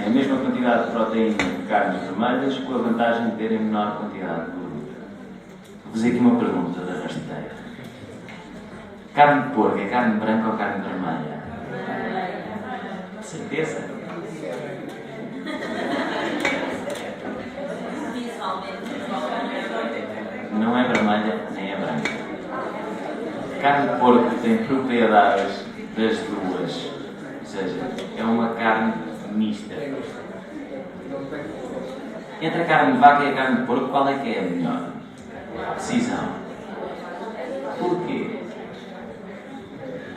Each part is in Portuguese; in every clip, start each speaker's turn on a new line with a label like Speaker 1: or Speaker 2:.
Speaker 1: oferecem a mesma quantidade de proteína que carnes vermelhas, com a vantagem de terem menor quantidade de gordura. Vou fazer aqui uma pergunta da rasteira. Carne de porco é carne branca ou carne vermelha? Certeza? Não é vermelha nem é branca. Carne de porco tem propriedades das duas, ou seja, é uma carne mista. Entre a carne de vaca e a carne de porco, qual é que é a melhor? Decisão. Porquê?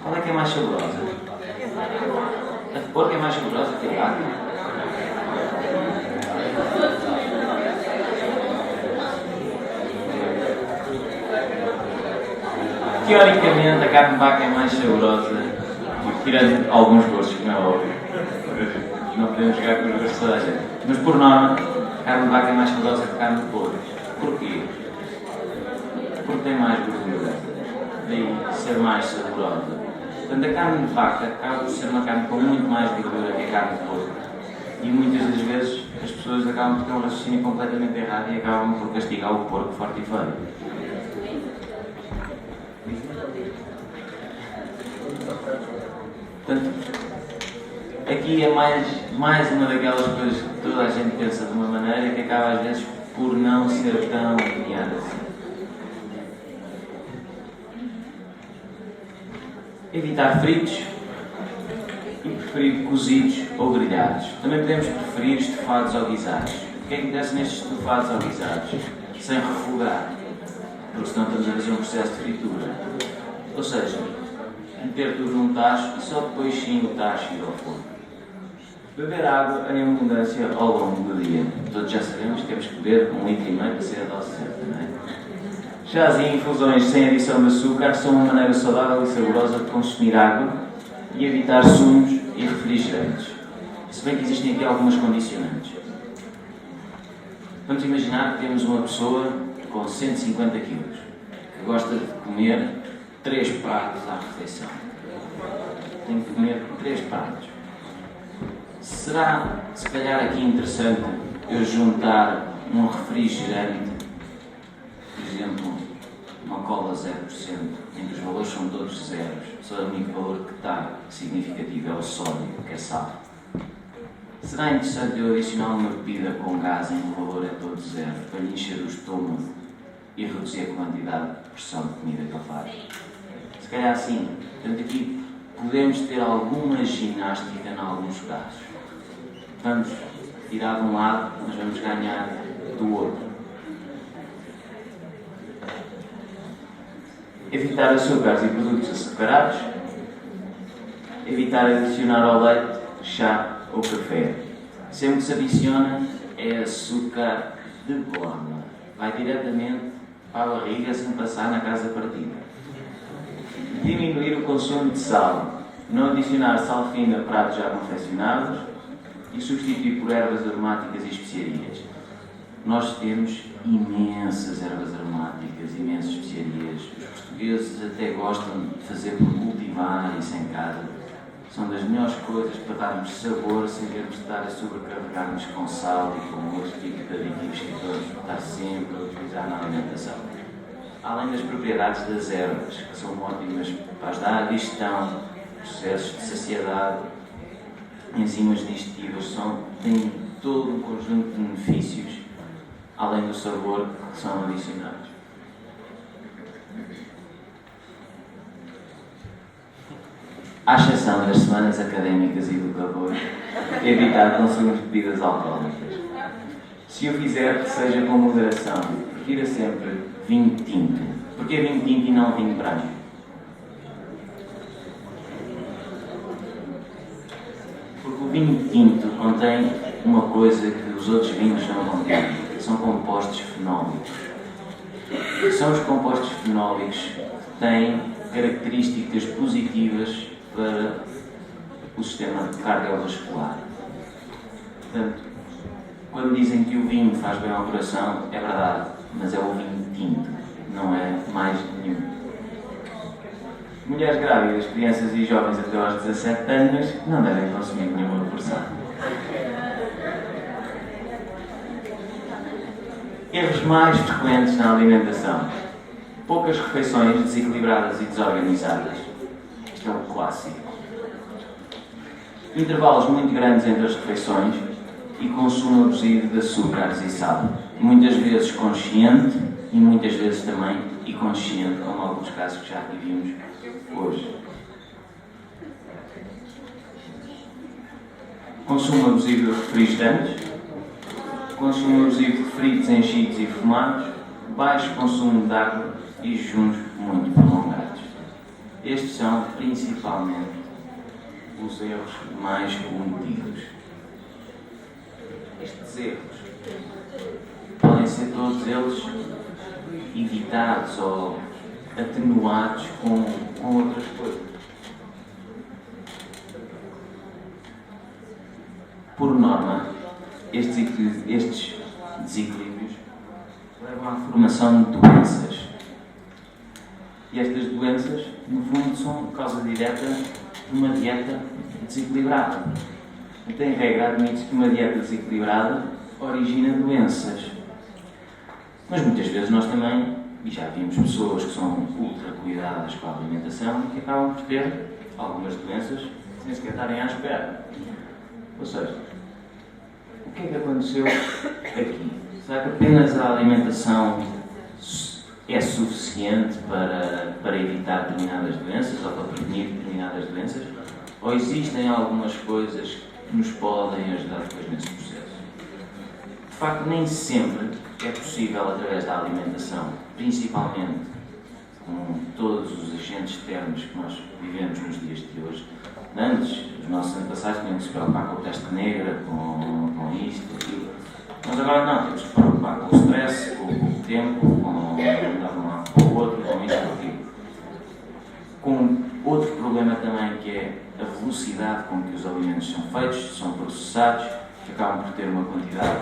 Speaker 1: Qual é que é mais saborosa? A de porco é mais saborosa que a vaca? Teoricamente, a carne de vaca é mais saborosa, tirando alguns gostos, que não é óbvio. Não podemos jogar com os gostos de toda a gente. Mas, por norma, a carne de vaca é mais saborosa que a carne de porco. Porquê? Porque tem mais gordura. Daí ser mais saborosa. Portanto, a carne de vaca acaba por ser uma carne com muito mais gordura que a carne de porco. E muitas das vezes as pessoas acabam por ter um raciocínio completamente errado e acabam por castigar o porco forte e feio. Portanto, aqui é mais uma daquelas coisas que toda a gente pensa de uma maneira que acaba às vezes por não ser tão linear assim. Evitar fritos e preferir cozidos ou grelhados. Também podemos preferir estofados ou guisados. O que é que acontece nestes estofados ou guisados? Sem refogar, porque senão estamos a fazer um processo de fritura. Ou seja, meter tudo num tacho e só depois sim o tacho ir ao forno. Beber água em abundância ao longo do dia. Todos já sabemos que temos que beber 1,5 litro para ser a dose certa, não é? Chás e infusões sem adição de açúcar são uma maneira saudável e saborosa de consumir água e evitar sumos e refrigerantes. Se bem que existem aqui algumas condicionantes. Vamos imaginar que temos uma pessoa com 150 kg que gosta de comer 3 pratos à refeição. Tem que comer 3 pratos. Será, se calhar, aqui interessante eu juntar um refrigerante, por exemplo, uma cola 0%, em que os valores são todos zeros, só o único valor que está significativo é o sódio, que é sal. Será interessante eu adicionar uma bebida com gás em que o valor é todo zero, para lhe encher o estômago e reduzir a quantidade de pressão de comida que ele faz? Se calhar assim, portanto aqui podemos ter alguma ginástica em alguns casos. Vamos tirar de um lado, mas vamos ganhar do outro. Evitar açúcares e produtos açucarados. Evitar adicionar ao leite, chá ou café. Sempre que se adiciona é açúcar de borla. Vai diretamente para a barriga sem passar na casa partida. Diminuir o consumo de sal. Não adicionar sal fino a pratos já confeccionados e substituir por ervas aromáticas e especiarias. Nós temos imensas ervas aromáticas, imensas especiarias. Os portugueses até gostam de fazer por cultivar isso em casa. São das melhores coisas para darmos sabor sem termos de estar a sobrecarregar-nos com sal e com outros tipos de aditivos que podemos estar sempre a utilizar na alimentação. Além das propriedades das ervas, que são ótimas para ajudar a digestão, processos de saciedade, enzimas digestivas, têm todo um conjunto de benefícios, além do sabor que são adicionados. À exceção das semanas académicas e do calor, evitar consumo de bebidas alcoólicas. Se o fizer, que seja com moderação. Prefira sempre vinho tinto. Porquê vinho tinto e não vinho branco? Porque o vinho tinto contém uma coisa que os outros vinhos não contêm. São compostos fenólicos. São os compostos fenólicos que têm características positivas para o sistema cardiovascular. Portanto, quando dizem que o vinho faz bem ao coração, é verdade, mas é o vinho tinto, não é mais nenhum. Mulheres grávidas, crianças e jovens até aos 17 anos não devem consumir nenhuma porção. Erros mais frequentes na alimentação. Poucas refeições desequilibradas e desorganizadas. Isto é um clássico. Intervalos muito grandes entre as refeições e consumo abusivo de açúcares e sal. Muitas vezes consciente e muitas vezes também inconsciente, como alguns casos que já aqui vimos hoje. Consumo abusivo de refrigerantes, consumo abusivo de fritos, enchidos e fumados, baixo consumo de água e jejuns muito prolongados. Estes são principalmente os erros mais cometidos. Estes erros podem ser todos eles evitados ou atenuados com outras coisas. Por norma, estes desequilíbrios levam à formação de doenças. E estas doenças, no fundo, são causa direta de uma dieta desequilibrada. Em regra, admite-se que uma dieta desequilibrada origina doenças. Mas muitas vezes nós também, e já vimos pessoas que são ultra cuidadas com a alimentação, que acabam por ter algumas doenças sem sequer estarem à espera. Ou seja, o que é que aconteceu aqui? Será que apenas a alimentação é suficiente para evitar determinadas doenças ou para prevenir determinadas doenças? Ou existem algumas coisas que nos podem ajudar depois nesse processo? De facto, nem sempre é possível, através da alimentação, principalmente com todos os agentes externos que nós vivemos nos dias de hoje. Antes, os nossos antepassados tinham que se preocupar com a peste negra, com isto, aquilo. Nós agora não, temos que se preocupar com o stress, com o tempo, com andar de um lado para o outro, com isto, com aquilo. Com outro problema também, que é a velocidade com que os alimentos são feitos, são processados, que acabam por ter uma quantidade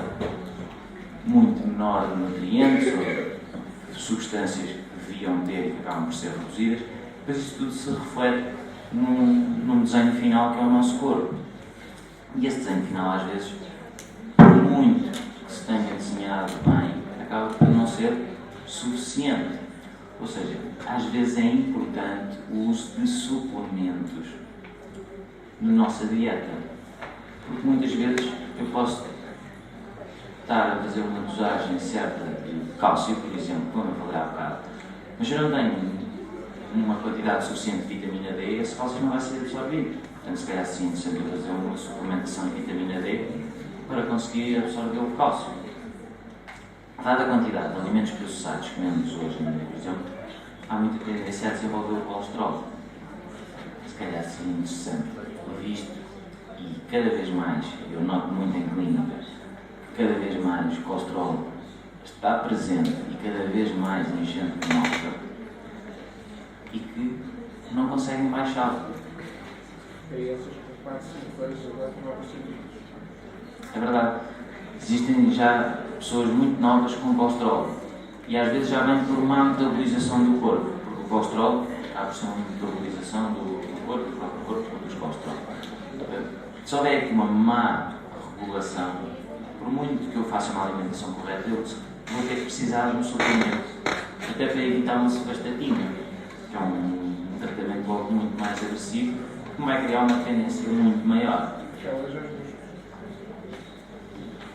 Speaker 1: muito menor de nutrientes ou de substâncias que deviam ter e que acabam por ser reduzidas. Depois isso tudo se reflete num desenho final que é o nosso corpo. E esse desenho final, às vezes, por muito que se tenha desenhado bem, acaba por não ser suficiente. Ou seja, às vezes é importante o uso de suplementos na nossa dieta. Porque muitas vezes eu posso estar a fazer uma dosagem certa de cálcio, por exemplo, como eu falei há bocado, mas eu não tenho uma quantidade suficiente de vitamina D, esse cálcio não vai ser absorvido. Portanto, se calhar sim, sempre fazer uma suplementação de vitamina D para conseguir absorver o cálcio. Dada a quantidade de alimentos processados que comemos hoje em dia, por exemplo, há muita tendência a desenvolver o colesterol. Se calhar seria interessante, visto, e cada vez mais, eu noto muito em clínica, que cada vez mais o colesterol está presente e cada vez mais em gente nova e que não conseguem baixá-lo. É verdade. Existem já pessoas muito novas com colesterol e às vezes já vem por má metabolização do corpo, porque o colesterol há por ser uma metabolização do corpo, do próprio corpo produz colesterol. Se houver aqui uma má regulação, por muito que eu faça uma alimentação correta, eu vou ter que precisar de um suplemento, até para evitar uma sevastatina, que é um tratamento logo muito mais agressivo, que vai criar uma tendência muito maior.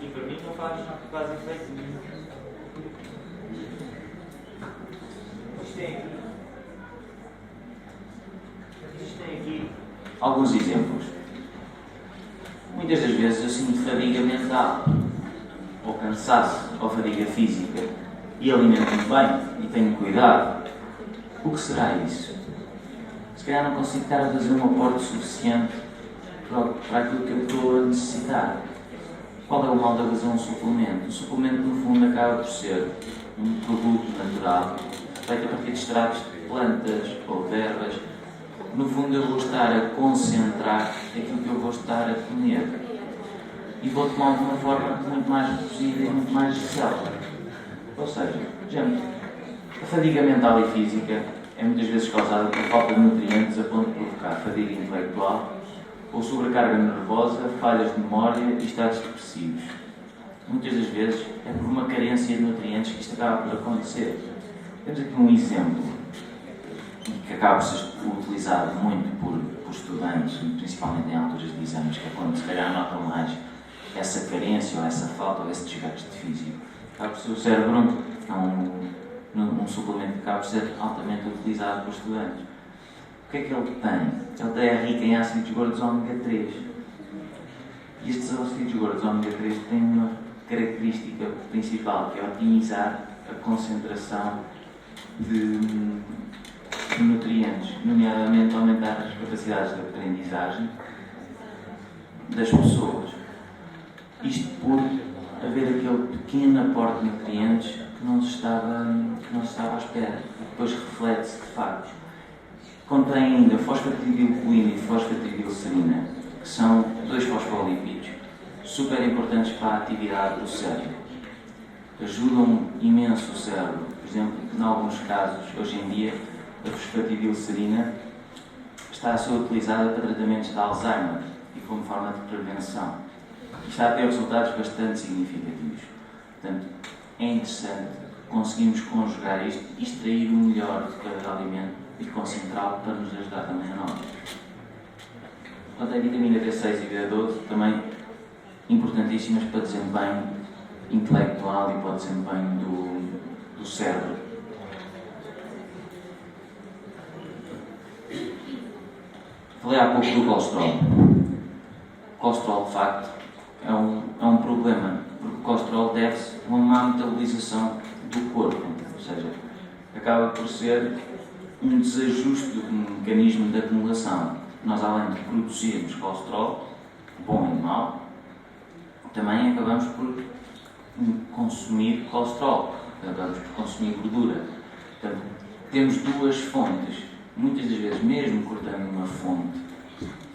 Speaker 1: E para mim não faz quase efeito nenhum. Existem aqui alguns exemplos. Muitas das vezes eu sinto fadiga mental, ou cansaço, ou fadiga física, e alimento-me bem, e tenho cuidado. O que será isso? Se calhar não consigo estar a fazer um aporte suficiente para aquilo que eu estou a necessitar. Qual é o mal de fazer um suplemento? O suplemento, no fundo, acaba por ser um produto natural, feito a partir de extratos de plantas ou de ervas. No fundo, eu vou estar a concentrar aquilo que eu vou estar a comer. E vou tomar de uma forma muito mais reduzida e muito mais célere. Ou seja, gente, a fadiga mental e física é muitas vezes causada por falta de nutrientes a ponto de provocar fadiga intelectual ou sobrecarga nervosa, falhas de memória e estados depressivos. muitas das vezes é por uma carência de nutrientes que isto acaba por acontecer. Temos aqui um exemplo que acaba por ser utilizado muito por estudantes, principalmente em alturas de exames, que é quando se calhar notam mais essa carência ou essa falta ou esse desgaste físico. Acaba por ser o cerebro, é um suplemento que acaba por ser altamente utilizado por estudantes. O que é que ele tem? Ele é rico em ácidos gordos ômega 3. E estes ácidos gordos ômega 3 têm uma característica principal, que é otimizar a concentração de nutrientes, nomeadamente aumentar as capacidades de aprendizagem das pessoas. Isto por haver aquele pequeno aporte de nutrientes que não se estava à espera. Depois reflete-se de facto. Contém ainda fosfatidilcolina e fosfatidilcerina, que são 2 fosfolipídios super importantes para a atividade do cérebro. Ajudam imenso o cérebro. Por exemplo, em alguns casos, hoje em dia, a fosfatidilcerina está a ser utilizada para tratamentos de Alzheimer e como forma de prevenção. E está a ter resultados bastante significativos. Portanto, é interessante conseguirmos conjugar isto e extrair o melhor de cada alimento e concentrá-lo para nos ajudar também a nós. Quanto à vitamina B6 e B12, também importantíssimas para o desempenho intelectual e para o desempenho do cérebro. Falei há pouco do colesterol. O colesterol, de facto, é um problema, porque o colesterol deve-se a uma má metabolização do corpo, ou seja, acaba por ser um desajuste do mecanismo de acumulação. Nós, além de produzirmos colesterol, bom e mau, também acabamos por consumir colesterol, acabamos por consumir gordura. Portanto, temos 2 fontes. Muitas das vezes, mesmo cortando uma fonte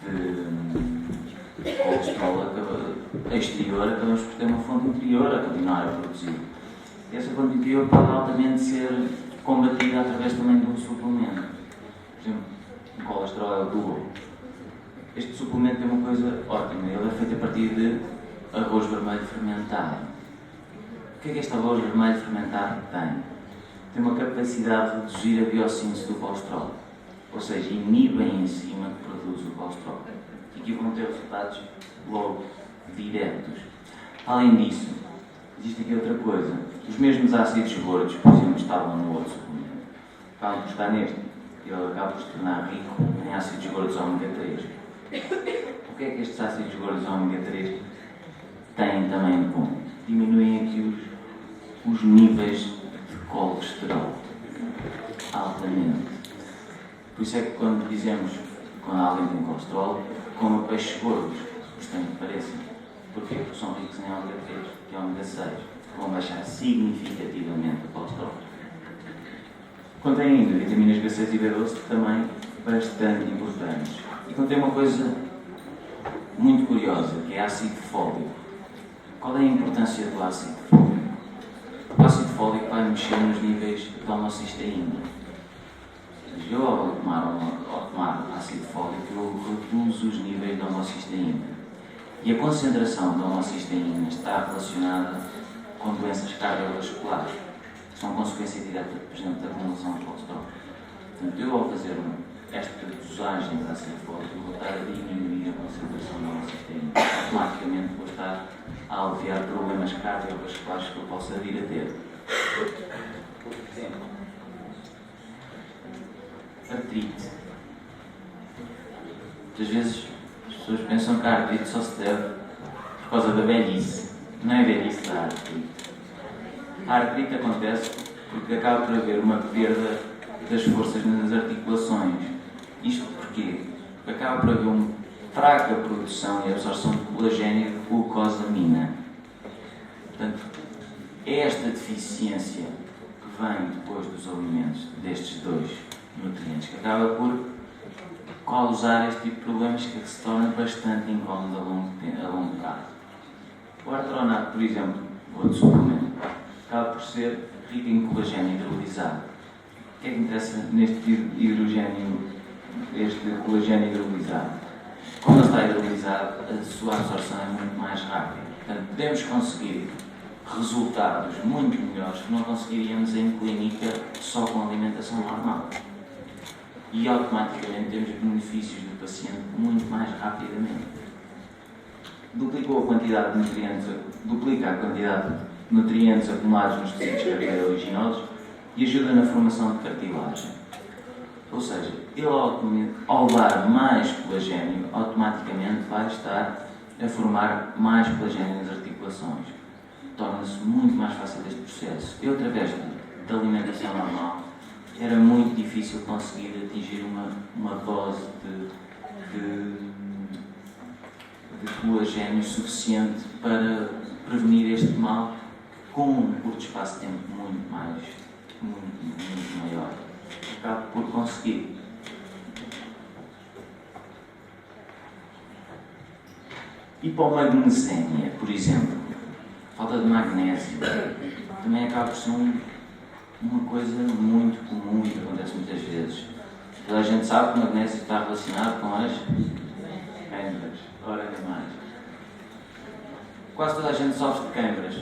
Speaker 1: de colesterol exterior, acabamos por ter uma fonte interior a continuar a produzir. E essa fonte interior pode altamente ser combatida através também de um suplemento. Por exemplo, o colesterol é o Duo. Este suplemento é uma coisa ótima. Ele é feito a partir de arroz vermelho fermentado. O que é que este arroz vermelho fermentado tem? Tem uma capacidade de reduzir a biossíntese do colesterol. Ou seja, inibe a enzima que produz o colesterol. E aqui vão ter resultados logo diretos. Além disso, existe aqui outra coisa. Os mesmos ácidos gordos, por exemplo, estavam no outro suplemento, acabam por estar neste. Ele acaba por se tornar rico em ácidos gordos ômega 3. O que é que estes ácidos gordos ômega 3 têm também de bom? Diminuem aqui os níveis de colesterol altamente. Por isso é que quando dizemos, quando alguém tem colesterol, coma peixes gordos, estranho que pareça. Porquê? Porque são ricos em ômega 3, que é ômega 6, que vão baixar significativamente o colesterol. Contém ainda vitaminas B6 e B12, também bastante importantes. E contém uma coisa muito curiosa, que é ácido fólico. Qual é a importância do ácido fólico? O ácido fólico vai mexer nos níveis de homocisteína. Eu, ao tomar ácido fólico, eu reduzo os níveis de homocisteína. E a concentração de homocisteína está relacionada com doenças cardiovasculares, que são consequência direta, por exemplo, da acumulação de colesterol. Portanto, eu, ao fazer esta dosagem de ácido fólico, vou estar a diminuir a concentração de homocisteína. Automaticamente vou estar a aliviar problemas cardiovasculares que eu possa vir a ter. Por exemplo, artrite. Muitas vezes as pessoas pensam que a artrite só se deve por causa da velhice. Não é a velhice da artrite. A artrite acontece porque acaba por haver uma perda das forças nas articulações. Isto porquê? Porque acaba por haver uma fraca produção e absorção de colagênio de glucosamina. Portanto, é esta deficiência que vem depois dos alimentos, destes 2 nutrientes, que acaba por causar este tipo de problemas que se torna bastante incómodo a longo prazo. O artronato, por exemplo, outro suplemento, acaba por ser rico em colagênio hidrolisado. O que é que interessa neste colagênio hidrolisado? Quando ele está hidrolisado, a sua absorção é muito mais rápida. Portanto, podemos conseguir resultados muito melhores que não conseguiríamos em clínica só com alimentação normal. E automaticamente temos benefícios do paciente muito mais rapidamente. Duplica a quantidade de nutrientes acumulados nos tecidos cartilaginosos e ajuda na formação de cartilagem. Ou seja, ele ao dar mais colagênio, automaticamente vai estar a formar mais colagênio nas articulações. Torna-se muito mais fácil este processo. Eu, através da alimentação normal, era muito difícil conseguir atingir uma dose de colagênio suficiente para prevenir este mal com um curto espaço de tempo muito maior. Acabo por conseguir. Hipomagnesemia, por exemplo, falta de magnésio, também acaba por ser uma coisa muito comum e que acontece muitas vezes. Toda a gente sabe que o magnésio está relacionado com as câimbras, ora nem mais. Quase toda a gente sofre de câimbras.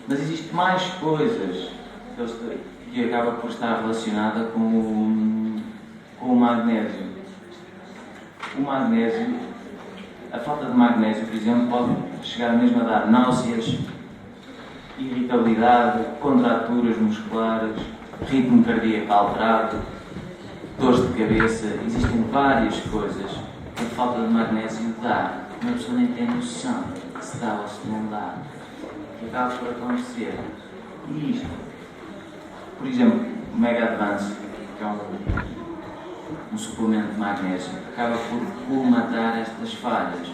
Speaker 1: Mas existem mais coisas que acaba por estar relacionada com o magnésio. O magnésio, a falta de magnésio, por exemplo, pode chegar mesmo a dar náuseas, irritabilidade, contraturas musculares, ritmo cardíaco alterado, dores de cabeça. Existem várias coisas que a falta de magnésio dá. Uma pessoa nem tem noção se dá ou se não dá. Que acaba por acontecer. E isto, por exemplo, o Mega Advance, que é um suplemento de magnésio, acaba por colmatar estas falhas.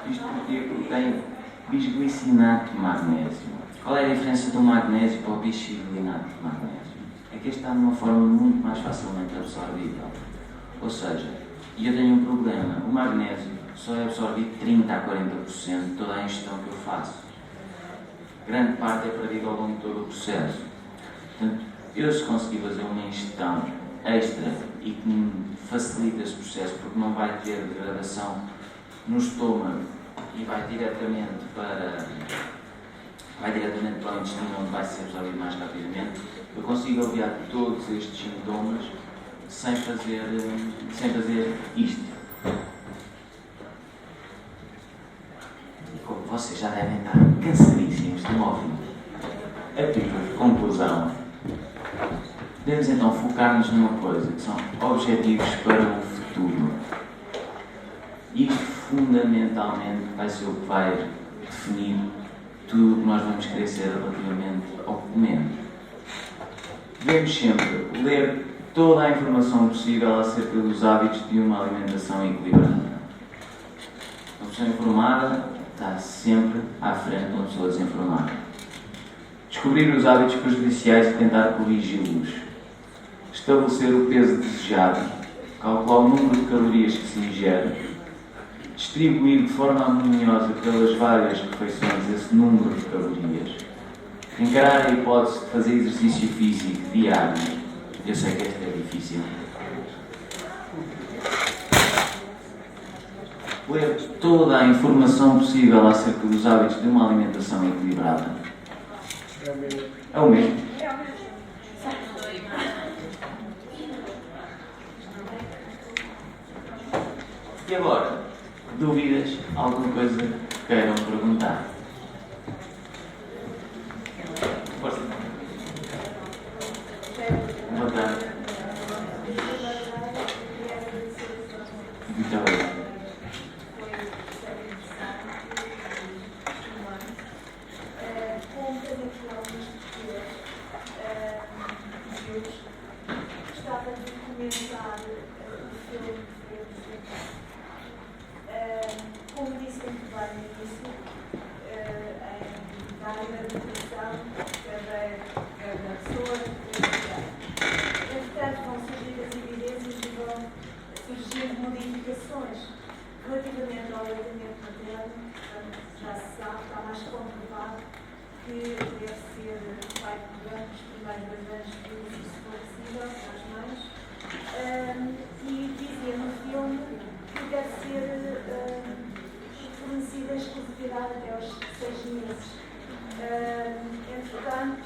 Speaker 1: Isto porque tem bisglicinato de magnésio. Qual é a diferença do magnésio para o bisglicinato de magnésio? É que este está de uma forma muito mais facilmente absorvível. Ou seja, eu tenho um problema, o magnésio só é absorvido 30% a 40% de toda a ingestão que eu faço. Grande parte é perdida ao longo de todo o processo. Portanto, eu se conseguir fazer uma ingestão extra e que me facilita esse processo, porque não vai ter degradação no estômago e vai diretamente para o intestino, onde vai ser absorvido mais rapidamente, eu consigo aliviar todos estes sintomas sem fazer isto. Como vocês já devem estar cansadíssimos de me ouvir, a título de conclusão, devemos então focar-nos numa coisa, que são objetivos para o futuro. Isto fundamentalmente vai ser o que vai definir tudo o que nós vamos querer ser relativamente ao momento. Devemos sempre ler toda a informação possível acerca dos hábitos de uma alimentação equilibrada. Uma pessoa informada está sempre à frente de uma pessoa desinformada. Descobrir os hábitos prejudiciais e tentar corrigi-los. Estabelecer o peso desejado. Calcular o número de calorias que se ingere. Distribuir de forma harmoniosa pelas várias refeições esse número de calorias. Encarar a hipótese de fazer exercício físico diário. Eu sei que esta é difícil. Ler toda a informação possível acerca dos hábitos de uma alimentação equilibrada. É o mesmo. E agora, dúvidas? Alguma coisa que queiram perguntar? Força. Boa tarde. Muito obrigado.
Speaker 2: Gostava de comentar o filme como disse muito bem no início, na área da nutrição, cada pessoa, entretanto vão surgir as evidências e vão surgir modificações relativamente ao aleitamento materno. Já se sabe, está mais comprovado que deve ser feito durante os primeiros 2 anos de uso, se for possível, para as mães. E dizia no filme que deve ser fornecido caducidade até aos 6 meses. Entretanto,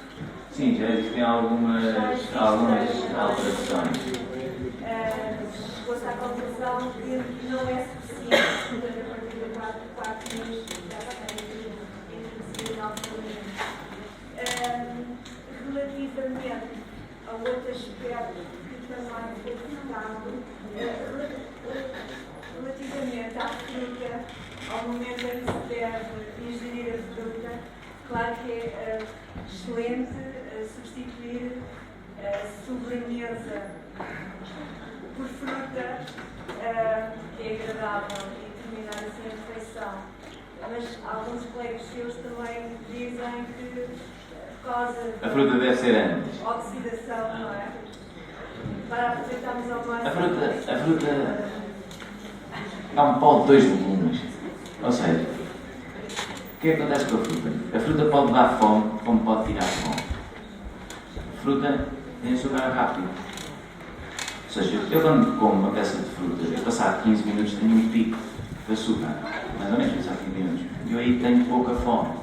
Speaker 1: sim, já existem algumas alterações.
Speaker 2: Chegou-se à conclusão que não é suficiente, portanto, a partir de 4 meses já tem introduzido novamente. Relativamente a outro aspecto que também foi tocado, relativamente à fruta, ao momento em que se deve ingerir a fruta, claro que é excelente substituir a sobremesa por fruta, que é agradável, e terminar assim a refeição. Mas alguns colegas seus também dizem que, por causa
Speaker 1: A fruta deve ser antes.
Speaker 2: da oxidação, não é? Para aproveitarmos ao máximo.
Speaker 1: A fruta é um pó de 2 volumes. Ou seja, o que acontece com a fruta? A fruta pode dar fome, como pode tirar fome. A fruta tem açúcar rápido. Ou seja, eu quando como uma peça de fruta, eu passar 15 minutos tenho um pico de açúcar. Mais ou menos, passar 15 minutos. Eu aí tenho pouca fome.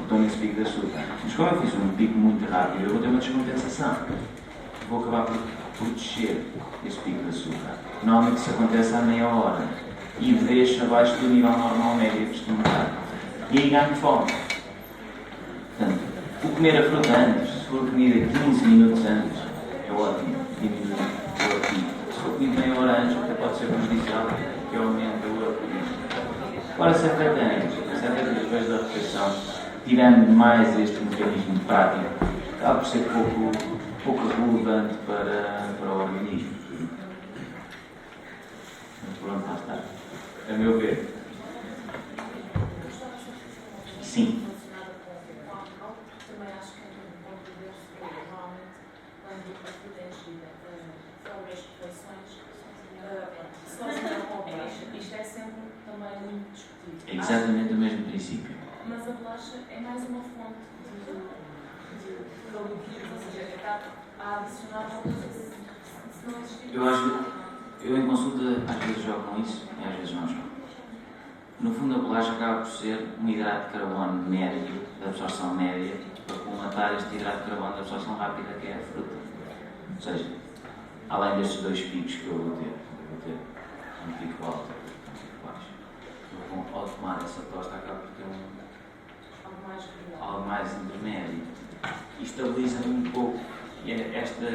Speaker 1: Estou nesse pico de açúcar. Mas como eu fiz um pico muito rápido, eu vou ter uma descompensação. Vou acabar por descer esse pico de açúcar. Normalmente isso acontece à meia hora. E deixa abaixo do nível normal médio acostumado. E aí ganho fome. Portanto, o comer a fruta antes, se for comida 15 minutos antes, é ótimo. Diminui o apetite. Se for comido meia hora antes, até pode ser prejudicial, porque aumenta o apetite. Agora, se é feita antes, se é feita depois da refeição, tirando mais este mecanismo prático, acaba por ser pouco relevante para o organismo. Mas pronto, lá está. A meu ver. Sim.
Speaker 3: Também acho que é um ponto de Deus, normalmente, quando a fruta é enchida fora as refeições, se considera ou bolacha. Isto é sempre também muito discutido.
Speaker 1: É exatamente o mesmo princípio.
Speaker 3: Mas a bolacha é mais uma fonte de calorias, ou seja, está a adicionar uma coisa que se não existir.
Speaker 1: Eu em consulta às vezes jogo com isso e às vezes não jogo. No fundo a bolacha acaba por ser um hidrato de carbono médio, de absorção média, para colmatar este hidrato de carbono de absorção rápida que é a fruta. Ou seja, além destes 2 picos que eu vou ter um pico alto e um pico baixo. Ao tomar essa tosta acaba por ter algo mais intermédio. E estabiliza-me um pouco esta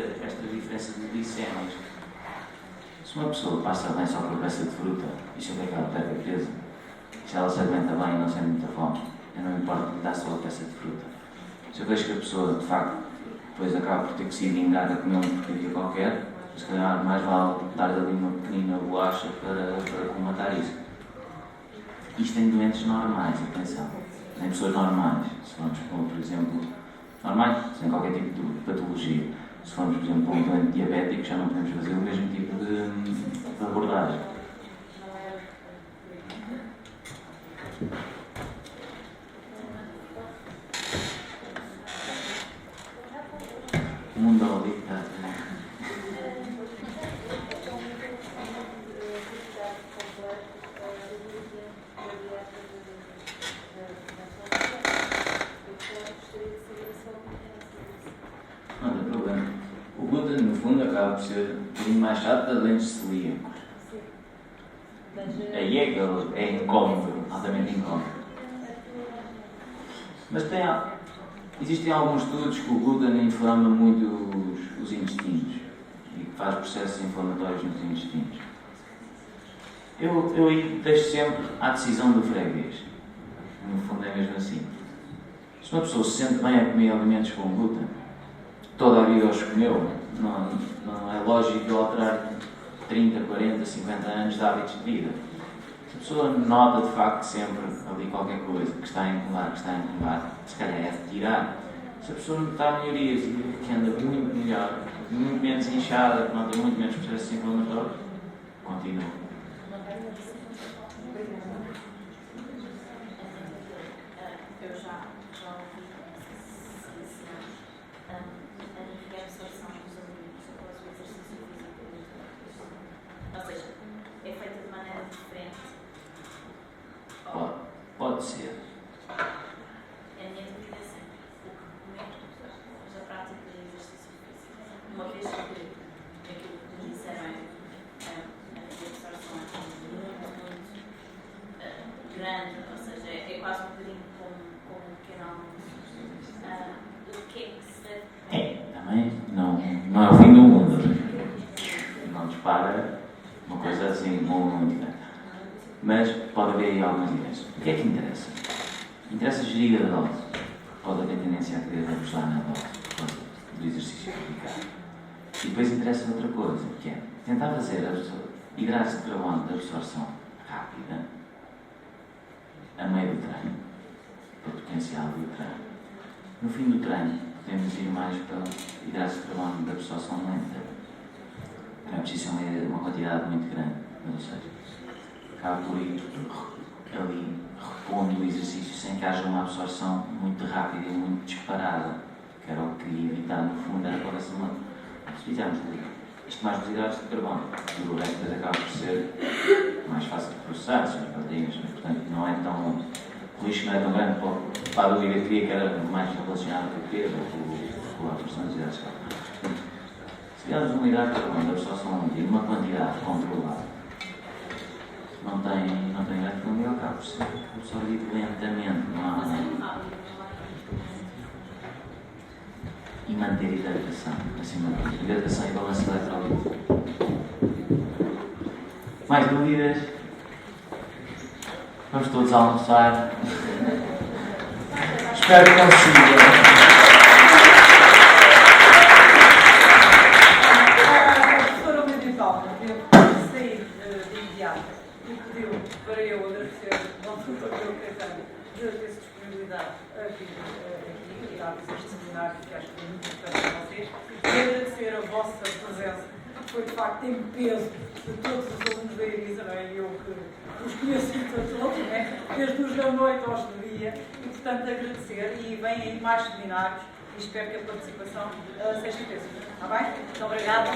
Speaker 1: diferença de glicémias. Se uma pessoa passa bem só com a peça de fruta e sempre que ela perde peso, se ela se aguenta bem e não sente muita fome, eu não me importo de dar só a peça de fruta. Se eu vejo que a pessoa, de facto, depois acaba por ter que se vingar a comer uma porcaria qualquer, se calhar mais vale dar ali uma pequenina bolacha para combatar isso. Isto em doentes normais, atenção. Em pessoas normais. Se formos, por exemplo, normais, sem qualquer tipo de patologia. Se formos, por exemplo, um doente diabético, já não podemos fazer o mesmo tipo de abordagem. O mundo ali está. Não tem problema. O glúten, no fundo, acaba por ser um bocadinho mais chato das lentes celíacos. Aí é incómodo, altamente incómodo. Mas existem alguns estudos que o glúten inflama muito os intestinos e que faz processos inflamatórios nos intestinos. Eu aí deixo sempre à decisão do freguês. No fundo é mesmo assim. Se uma pessoa se sente bem a comer alimentos com glúten, toda a vida os comeu, não é lógico alterar 30, 40, 50 anos de hábitos de vida. Se a pessoa nota de facto sempre ali qualquer coisa que está a incomodar, se calhar é retirar. Se a pessoa notar melhorias e que anda muito melhor, muito menos inchada, que não tem muito menos processos inflamatórios, continua.
Speaker 3: Eu já ouvi a absorção dos alimentos após o exercício físico. Ou seja, é feita de maneira diferente.
Speaker 1: Pode ser.
Speaker 3: importante, ou seja, é quase um bocadinho como um pequeno almoço. O que é que se...
Speaker 1: Também não é o fim do mundo. Não dispara uma coisa assim muito grande. Mas pode haver aí algumas ideias. O que é que interessa? Interessa gerir a dose. Pode haver tendência a querer abusar na dose do exercício aplicado. E depois interessa outra coisa, que é tentar fazer hidratos de carbono de absorção rápida a meio do treino, para potencial do treino. No fim do treino, podemos ir mais para hidratos de carbono de absorção lenta. Não é preciso uma quantidade muito grande, mas ou seja, acaba por ir ali repondo o exercício sem que haja uma absorção muito rápida e muito disparada, que era o que queria evitar no fundo, era para essa semana. Se fizermos isto mais dos hidratos de carbono, e o resto depois acaba por ser mais fácil de processar, são as proteínas, portanto não é tão, o risco não é tão grande para a dúvida que queria, que era mais relacionada com o peso ou com a absorção dos hidratos de carbono. Se fizermos um hidrato de carbono de absorção de uma quantidade controlada, não tem grande problema, acaba por ser absorvido lentamente, não há. E manter hidratação, acima de tudo. Hidratação e balanço eletrolítico. Mais dúvidas? Vamos todos almoçar. Espero que consigam.
Speaker 2: Professora Medital, eu saí de imediato e pediu para eu agradecer ao doutor Caetano de ter disponibilidade a vir aqui e dar este seminário, que acho que é muito importante para vocês, e agradecer a vossa presença, que foi de facto em peso de todos os alunos da ERISA, não é? Eu que os conheço todos, não é? Desde os da noite aos do dia, e portanto agradecer, e vêm aí mais seminários, e espero que a participação seja intensa. Está bem? Muito obrigada.